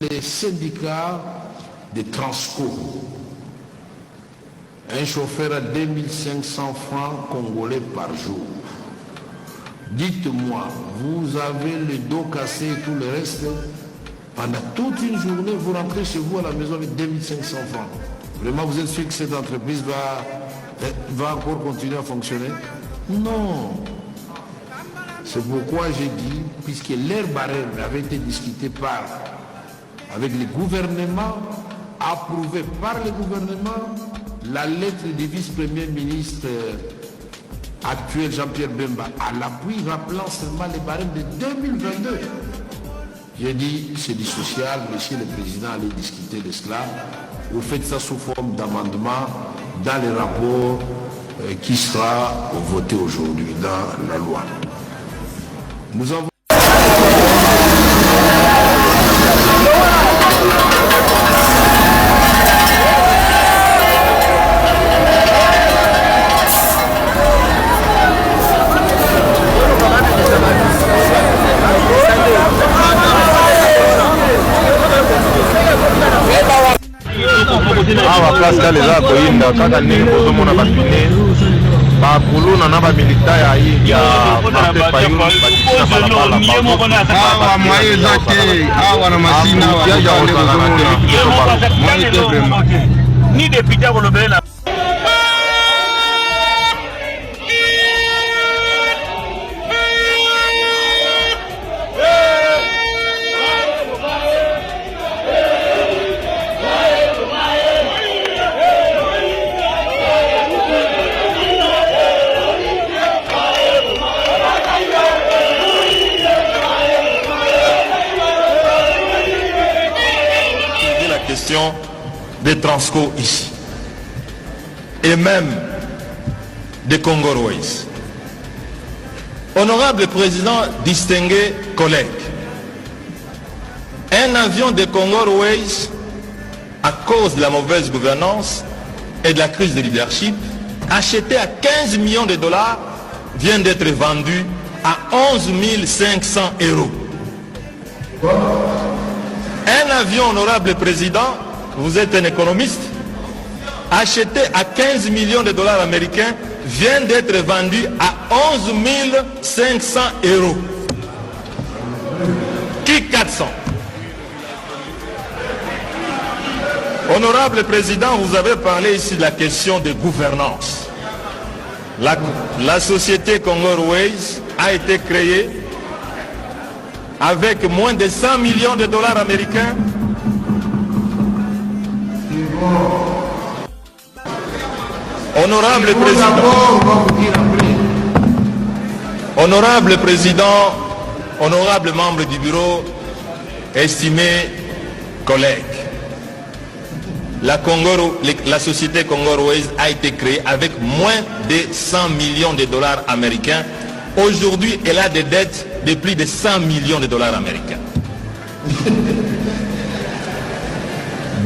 les syndicats de Transco. Un chauffeur à 2500 francs congolais par jour. Dites-moi, vous avez le dos cassé et tout le reste, pendant toute une journée, vous rentrez chez vous à la maison avec 2500 francs. Vraiment, vous êtes sûr que cette entreprise va encore continuer à fonctionner? Non. C'est pourquoi j'ai dit, puisque leur barème avait été discuté avec le gouvernement, approuvé par le gouvernement, la lettre du vice-premier ministre actuel Jean-Pierre Bemba à l'appui rappelant seulement les barèmes de 2022. J'ai dit, c'est du social, monsieur le président allait discuter de cela. Vous faites ça sous forme d'amendement dans les rapports qui sera voté aujourd'hui dans la loi. Nous avons awa Pascal eza koyinda kaka ndenge kozomona bapine bakuluna na bamilita ya Martin Fayulu batikina balabala awa mwaye eza te awa na masina ni député akolobela des Transco ici et même des Congo Airways. Honorable Président, distingués collègues, un avion de Congo Airways, à cause de la mauvaise gouvernance et de la crise de leadership, acheté à 15 millions de dollars, vient d'être vendu à 11 500 euros. Un avion, honorable Président, vous êtes un économiste, acheté à 15 millions de dollars américains, vient d'être vendu à 11 500 euros. Qui 400? Honorable Président, vous avez parlé ici de la question de gouvernance. La société Congo Airways a été créée avec moins de 100 millions de dollars américains. Honorable Président, honorable membre du bureau, estimés collègues, la société Congo Airways a été créée avec moins de 100 millions de dollars américains. Aujourd'hui, elle a des dettes de plus de 100 millions de dollars américains.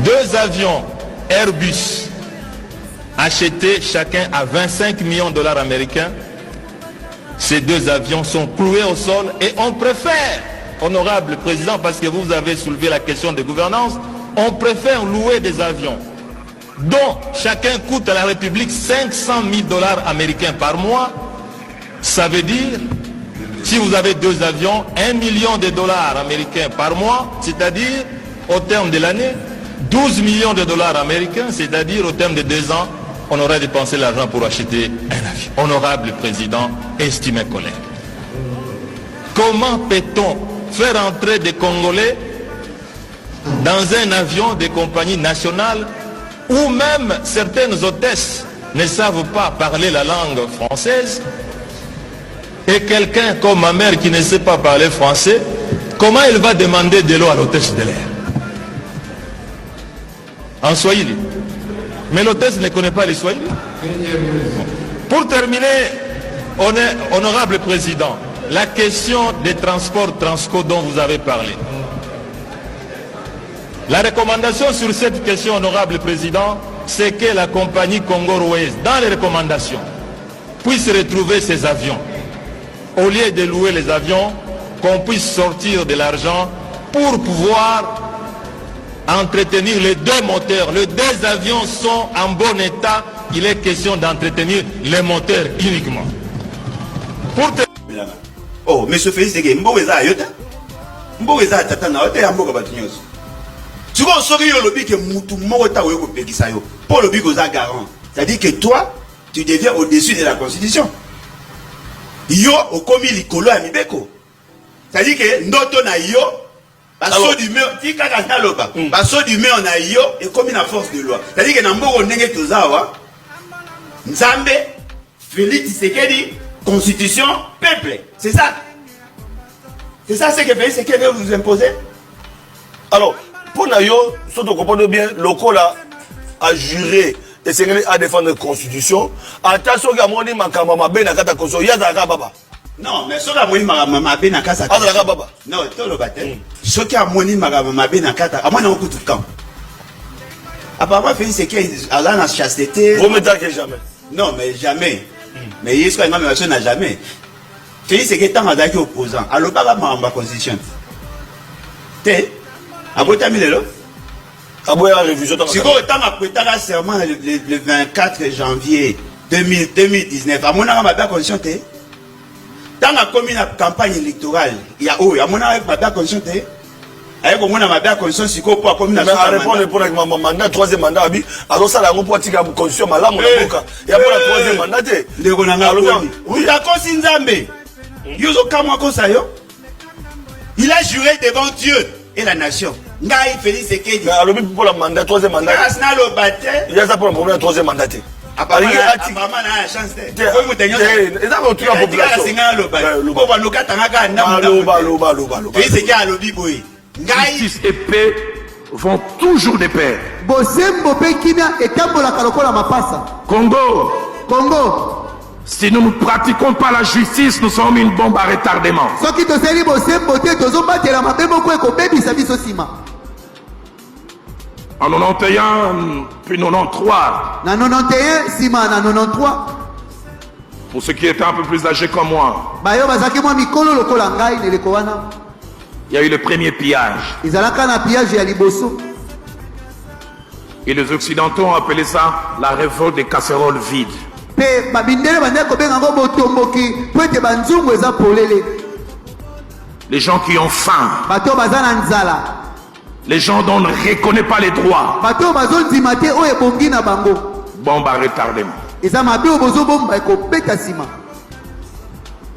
Deux avions Airbus achetés chacun à 25 millions de dollars américains. Ces deux avions sont cloués au sol et on préfère, honorable Président, parce que vous avez soulevé la question de gouvernance, on préfère louer des avions dont chacun coûte à la République 500 000 dollars américains par mois. Ça veut dire, si vous avez deux avions, 1 million de dollars américains par mois, c'est-à-dire au terme de l'année, 12 millions de dollars américains, c'est-à-dire au terme de 2 ans, on aurait dépensé l'argent pour acheter un avion. Honorable Président, estimés collègues, comment peut-on faire entrer des Congolais dans un avion des compagnies nationales où même certaines hôtesses ne savent pas parler la langue française, et quelqu'un comme ma mère qui ne sait pas parler français, comment il va demander de l'eau à l'hôtesse de l'air en Swahili? Mais l'hôtesse ne connaît pas les Swahili. Pour terminer, honorable Président, la question des transports Transco dont vous avez parlé. La recommandation sur cette question, honorable Président, c'est que la compagnie Congo Airways, dans les recommandations, puisse retrouver ses avions. Au lieu de louer les avions, qu'on puisse sortir de l'argent pour pouvoir entretenir les deux moteurs. Les deux avions sont en bon état. Il est question d'entretenir les moteurs uniquement. Oh, monsieur Félix Tshisekedi, Mboueza Ayota. Mboueza Tatana, Ote Amboka Batignos. Tu vois, on le lobby que Moutou Morota Weko Pekisayo. Pour le lobby Goza garant. C'est-à-dire que toi, tu deviens au-dessus de la Constitution. Yo, au commis Likolo Amibeko. C'est-à-dire que Ndoto na yo, baso du mur, tika kaka loba. Baso du mur na yo, et comme une force de loi. C'est-à-dire que Namboko Nenge Tozawa, Nzambe, Félix Tshisekedi, Constitution, peuple. C'est ça. C'est ça ce que Félix Tshisekedi veut vous imposer. Alors, pour Nayo, si vous comprenez bien, le col a juré et c'est à défendre la Constitution. Attention, il y a mon ima kamama ben à kata constitution. Il y a baba. Non, mais ce qui a mon ima kamama ben à kata. Ah, la baba. Non, tout le bâtiment. Ce qui a mon ima kamama ben à kata. À moi, on a tout le temps. Apparemment, Félix Tshisekedi a la chasteté. Vous mettez que jamais. Non, mais jamais. Mais il y a une chose n'a jamais. Félix Tshisekedi est opposant. Alors, pas la Constitution. T'es. Aboyé mis le Aboyé la révision. Si vous avez prêté un serment le 24 janvier 2019, à mon avis, ma condition t'es. Dans la commune campagne électorale, il y a où? À mon avis, ma condition t'es. Avec au moins ma condition, si vous pouvez commune. Mais à répondre pour mon mandat, troisième mandat, alors ça, la constitution, ma lame, il y a pas la troisième mandat. Le Ronanga, oui, d'accord, Sinzambe. Yozo Kamwa Kosayo. Il a juré devant Dieu et la nation. Ngai Félix Tshisekedi. Mais alors, pour le mandat, troisième mandat. Il y a ça pour le problème, troisième mandat. Apparemment, il y a la chance. Il y a justice et paix vont toujours de pair. Congo, si nous ne pratiquons pas la justice, nous sommes une bombe à retardement. En 91, puis 93. Pour ceux qui étaient un peu plus âgés comme moi, il y a eu le premier pillage. Et les Occidentaux ont appelé ça la révolte des casseroles vides. Les gens qui ont faim. Les gens dont on ne reconnaît pas les droits. Bombe à retardement.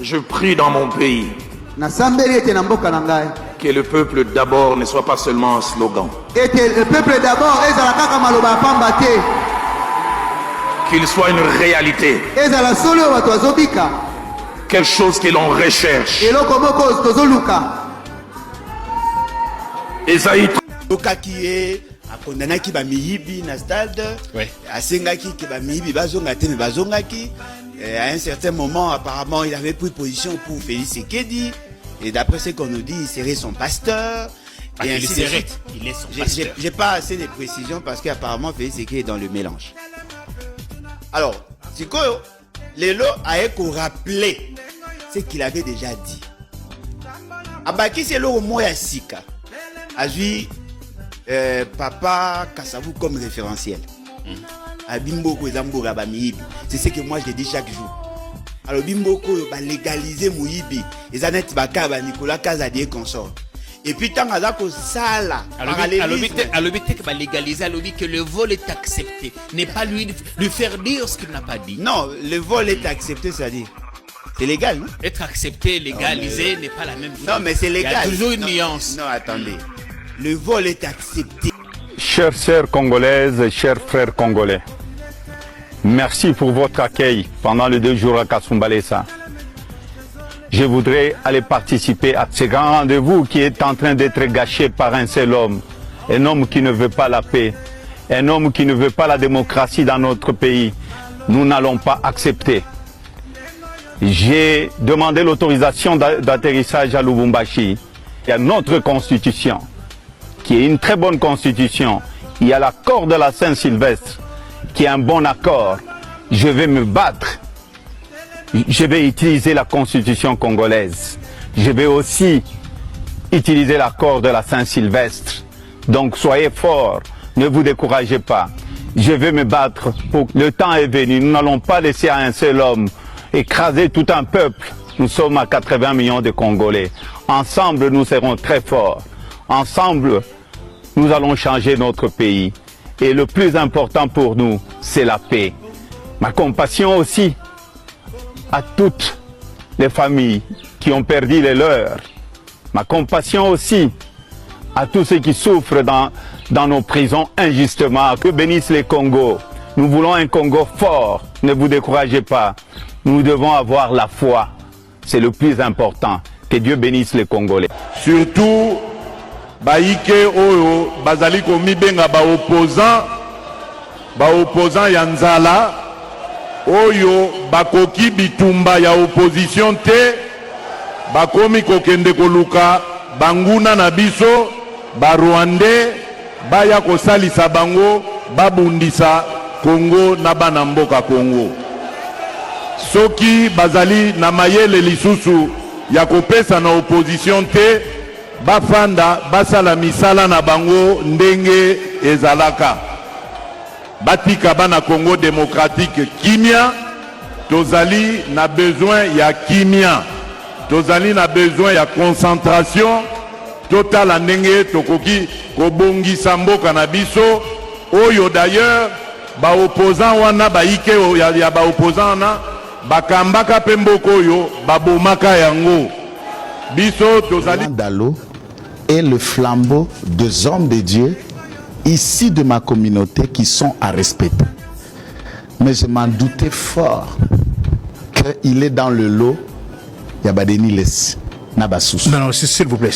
Je prie dans mon pays que le peuple d'abord ne soit pas seulement un slogan. Qu'il soit une réalité. Quelque chose que l'on recherche. Esaïe. Akondana ki ba miyibi na stade, asengaki ki ba miyibi bazonga te mais bazongaki. À un certain moment, apparemment, il avait pris position pour Félix Tshisekedi. Et d'après ce qu'on nous dit, il serait son pasteur. Et ainsi de suite. Il est son pasteur. J'ai pas assez de précisions parce qu'apparemment Félix Tshisekedi est dans le mélange. Alors, Siko, Lelo a rappelé ce qu'il avait déjà dit. Abaki c'est le mot ya sika. Azui Papa Kassavou comme référentiel. Abimboko ezamboka ba miyibi. C'est ce que moi je dis chaque jour. Alors bimboko ba légaliser muyibi. Ezanet baka ba Nicolas Kazadi consort. Et puis tant azako sala. Alors que ba légaliser, alors que le vol est accepté, n'est pas lui faire dire ce qu'il n'a pas dit. Non, le vol est accepté, c'est-à-dire c'est légal, non? Être accepté, légalisé n'est pas la même chose. Non, mais c'est légal. Il y a toujours une nuance. Non, attendez. Le vol est accepté. Chères sœurs congolaises, chers frères congolais, merci pour votre accueil pendant les 2 jours à Kasumbalesa. Je voudrais aller participer à ce grand rendez-vous qui est en train d'être gâché par un seul homme. Un homme qui ne veut pas la paix, un homme qui ne veut pas la démocratie dans notre pays. Nous n'allons pas accepter. J'ai demandé l'autorisation d'atterrissage à Lubumbashi. Il y a notre constitution, qui est une très bonne constitution. Il y a l'accord de la Saint-Sylvestre, qui est un bon accord. Je vais me battre. Je vais utiliser la constitution congolaise. Je vais aussi utiliser l'accord de la Saint-Sylvestre Donc soyez forts, ne vous découragez pas. Je vais me battre. Le temps est venu. Nous n'allons pas laisser à un seul homme écraser tout un peuple. Nous sommes à 80 millions de Congolais. Ensemble, nous serons très forts. Ensemble, nous allons changer notre pays. Et le plus important pour nous, c'est la paix. Ma compassion aussi à toutes les familles qui ont perdu les leurs. Ma compassion aussi à tous ceux qui souffrent dans nos prisons injustement. Que bénisse les Congos. Nous voulons un Congo fort. Ne vous découragez pas. Nous devons avoir la foi. C'est le plus important. Que Dieu bénisse les Congolais. Surtout, Baïke Oyo, Bazali Komi Benga opposant Yanzala, Oyo, Bakoki Bitumba ya opposition te, Bakomi Kokende Koluka, Banguna Nabiso, Barwande, Baya Kosalisa Bango, Babundisa, Congo, Nabanamboka Congo. Soki Bazali Namayele Lisusu, Yakopesa na opposition te, Bafanda, Basala Misala na Bango, Ndenge Ezalaka. Batika bana Congo démocratique Kimia, Tozali na besoin ya Kimia. Tozali na besoin ya concentration totale ndenge tokoki kobongisa mboka na biso oyo d'ailleurs ba opposant wana baike ya ba opposant na bakambaka pe mboka oyo babomaka yango biso tozali Dalo est le flambeau des hommes de Dieu ici de ma communauté qui sont à respecter. Mais je m'en doutais fort qu'il est dans le lot Yabadeni Les Nabasous. Non, s'il vous plaît,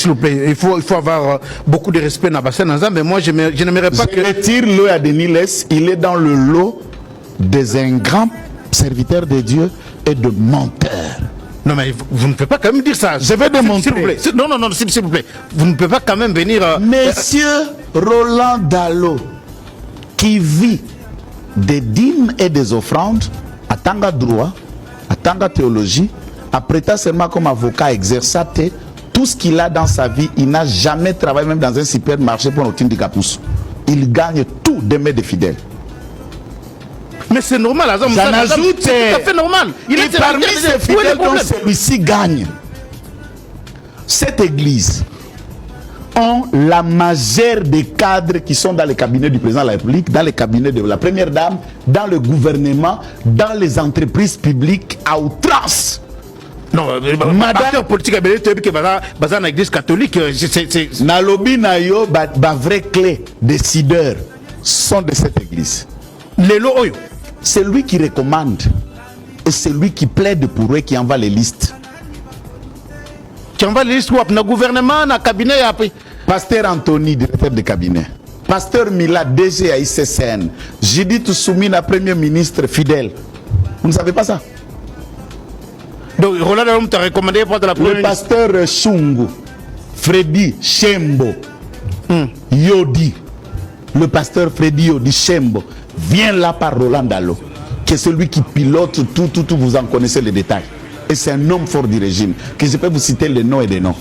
il faut avoir beaucoup de respect Nabassa Naza, mais moi je n'aimerais pas que... retire le Yabadeni Les, il est dans le lot des ingrats serviteurs de Dieu et de menteurs. Non mais vous ne pouvez pas quand même dire ça. Je vais démontrer. S'il vous plaît. Non, s'il vous plaît. Vous ne pouvez pas quand même venir... Monsieur Roland Dalo, qui vit des dîmes et des offrandes, à Tanga droit, à Tanga théologie, après seulement comme avocat exerçaté, tout ce qu'il a dans sa vie, il n'a jamais travaillé même dans un supermarché pour notre handicapous. Il gagne tout des mains des fidèles. Mais c'est normal, j'en ajoute, c'est tout à fait normal. Et parmi ces fidèles dont celui-ci gagne, cette église ont la majeure des cadres qui sont dans les cabinets du président de la République, dans les cabinets de la première dame, dans le gouvernement, dans les entreprises publiques à outrance. Non, madame politique à dans l'église catholique, c'est Nalobi Nayo, ba vraie clé décideurs sont de cette église. C'est lui qui recommande et c'est lui qui plaide pour eux, qui envoie les listes. Qui envoie les listes dans le gouvernement, dans le cabinet. Pasteur Anthony, directeur de cabinet. Pasteur Mila, DG à ICCN. Judith Soumina, premier ministre fidèle. Vous ne savez pas ça? Donc Roland Dalo t'a recommandé pour la première. Le pasteur Chungu, Freddy Chembo, Yodi, le pasteur Freddy Yodi Chembo, vient là par Roland Dalo, qui est celui qui pilote tout, vous en connaissez les détails. Et c'est un homme fort du régime, que je peux vous citer les noms et des noms.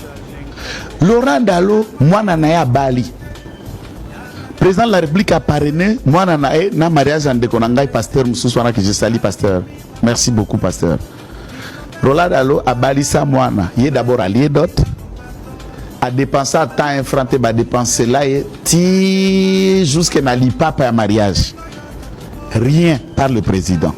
Laurent Dalo, moi Nanaïa Bali, président de la République a parrainé, moi Nanaïa, na mariage en déconangaï, pasteur Moussouana, que je salue, pasteur. Merci beaucoup, pasteur. Roland Dalo a balisa moana, il est d'abord allié d'autres, a dépensé à temps infranté, a dépensé là, ti jusqu'à n'ali pas un mariage. Rien par le président.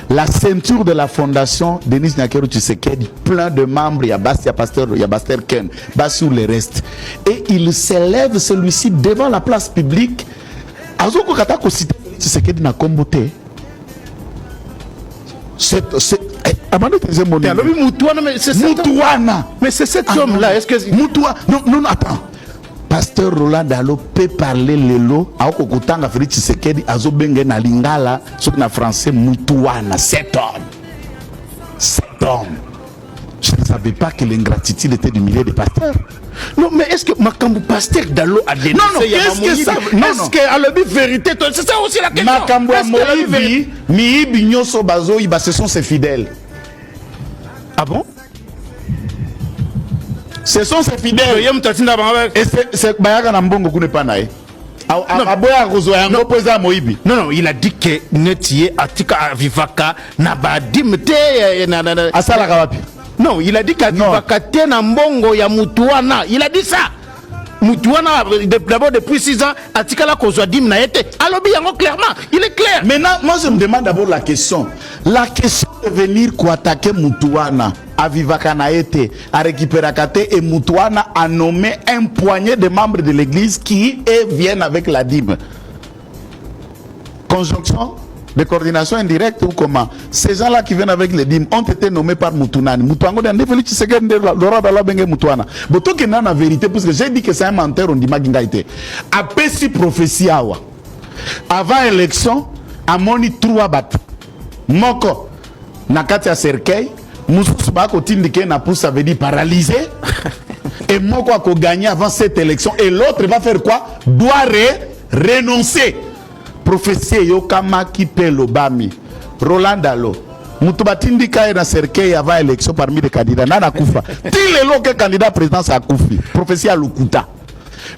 La ceinture de la fondation Denis Nyakeru Tshisekedi, plein de membres, il y a Bastia Pasteur, il y a Basteur Ken, Bassou les restes. Et il s'élève celui-ci devant la place publique. Azoko Katako cité Tshisekedi na kombote. Mais c'est cet homme-là. Est-ce que Moutouana? Non, attends. Pasteur Roland Dalo peut parler le lot. Aoko Kutanga Félix Tshisekedi azobenge na lingala sur na français Moutouana. Cet homme. Je ne savais pas que l'ingratitude était du milieu des pasteurs. Non, mais est-ce que Makambu Pasteur Dalo a dénoncé? Non, qu'est-ce que ça? Est-ce qu'à la vérité, c'est ça aussi la question. Makambu Moïbi, Miibi Nyoso Bazo, ce sont ses fidèles. Ah bon? Ce sont ses fidèles. Et c'est Bayaka Nambongo Kunepanae. Non, il a dit que Netier Atika Avivaka Nabadimte. Non, il a dit qu'Avivaka Tenambongo ya Mutuana. Il a dit ça. Mutuana, d'abord depuis 6 ans, Atika la Kozwadim n'a été. Alors, clairement, il est clair. Maintenant, moi je me demande d'abord la question. La question de venir attaquer Mutuana, Avivaka n'a été, à récupérer Kate et Mutuana a nommé un poignet de membres de l'église qui viennent avec la dîme. Conjonction de coordination indirecte ou comment? Ces gens-là qui viennent avec les dîmes ont été nommés par Moutounani. Moutounani a défini que c'est Laura Dalla Bengue Moutouna. Mais tout qui n'a la vérité, parce que j'ai dit que c'est un menteur, on dit Magingaïté. Après si prophétie, avant l'élection, à moni 3 bat. Moko, Nakatia Serkei, Moussous Bako Tindike Napous, ça veut dire paralysé. Et Moko a gagné avant cette élection. Et l'autre va faire quoi? Doit renoncer. Prophétie Yokama Kipe Lobami, Roland Dalo, Moutobatindi Kaye na Serkei avant l'élection parmi les candidats. Nana Koufa. Tile loke candidat président à Koufi. Prophétie à Lukuta.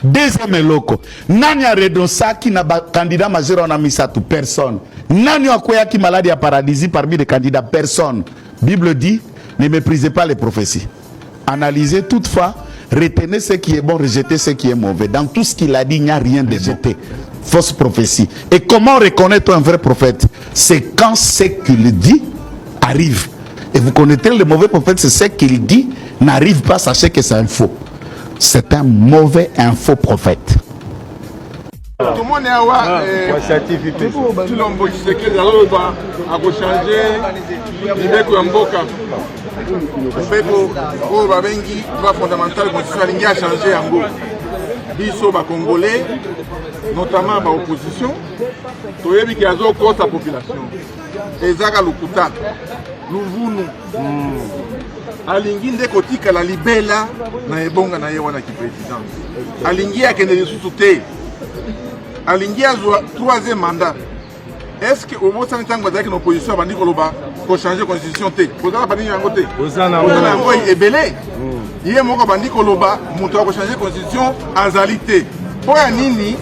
Deuxième loko. Nani a redonsa qui n'a candidat majeur en Amisatu? Personne. Nani a quoi qui maladie à paralysie parmi les candidats? Personne. Bible dit, ne méprisez pas les prophéties. Analysez toutefois, retenez ce qui est bon, rejetez ce qui est mauvais. Dans tout ce qu'il a dit, il n'y a rien de jeté. Fausse prophétie. Et comment reconnaître un vrai prophète? C'est quand ce qu'il dit arrive. Et vous connaissez le mauvais prophète, c'est ce qu'il dit n'arrive pas, sachez que c'est un faux. C'est un mauvais, un faux prophète. Tout le monde est à Chilombo Tshisekedi a changé l'idée Mboka. Pour babengi droit fondamental constitution a changé en gros. Biso ba Congolais, notamment ba opposition, toyebi ki azo contre la population. Ezaka lukuta. Luvunu. Alingi nde kotika la libela na ebonga na ye wana ki président. Alingi akende lisusu te. Alingi azwa 3e mandat. Est-ce que au moins ça n'entend pas que l'opposition a dit qu'on changer la constitution té? Vous avez pas dit yango té. Vous avez est belé. Il y a mon bandi koloba, monto a changer la constitution azalité. Pour un nini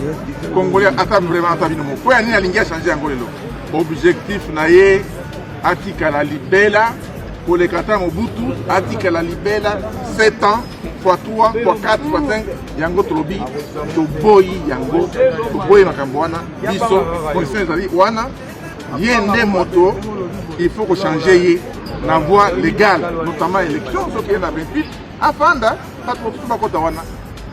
congolais attend vraiment attendre nous. Pour un nini alingi a changer yango lelo. Objectif naie atika la libela pour les kata Mobutu atika la libela 7 ans fois 3 fois 4 fois 5 yango tolobi to boy yango to boy makambo wana biso condition ezali wana yende moto il faut que changer ye na voie légale notamment élection ce qui est na 28 afanda pas trop tout bakota wana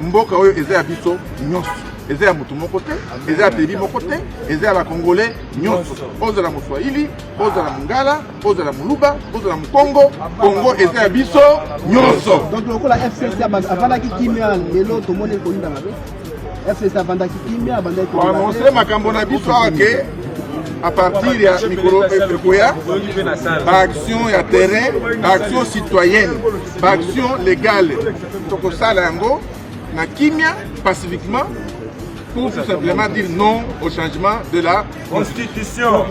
mboka oyo eza ya biso nyonso eza ya moto moko te eza ya tebi moko te eza ya bakongolais nyonso ozala moswahili ozala mongala ozala moluba ozala mokongo kongo eza ya biso nyonso. Donc lokola FCC avandaki kimia lelo tomoni kolinda mabe FCC avandaki kimia abandaki koannonce makambo na biso awa ke à partir ya mikolo ekoya baaction ya terrain baaction citoyenne baaction légale tokosala yango na kimia pacifiquement pour tout simplement dire non au changement de la Constitution.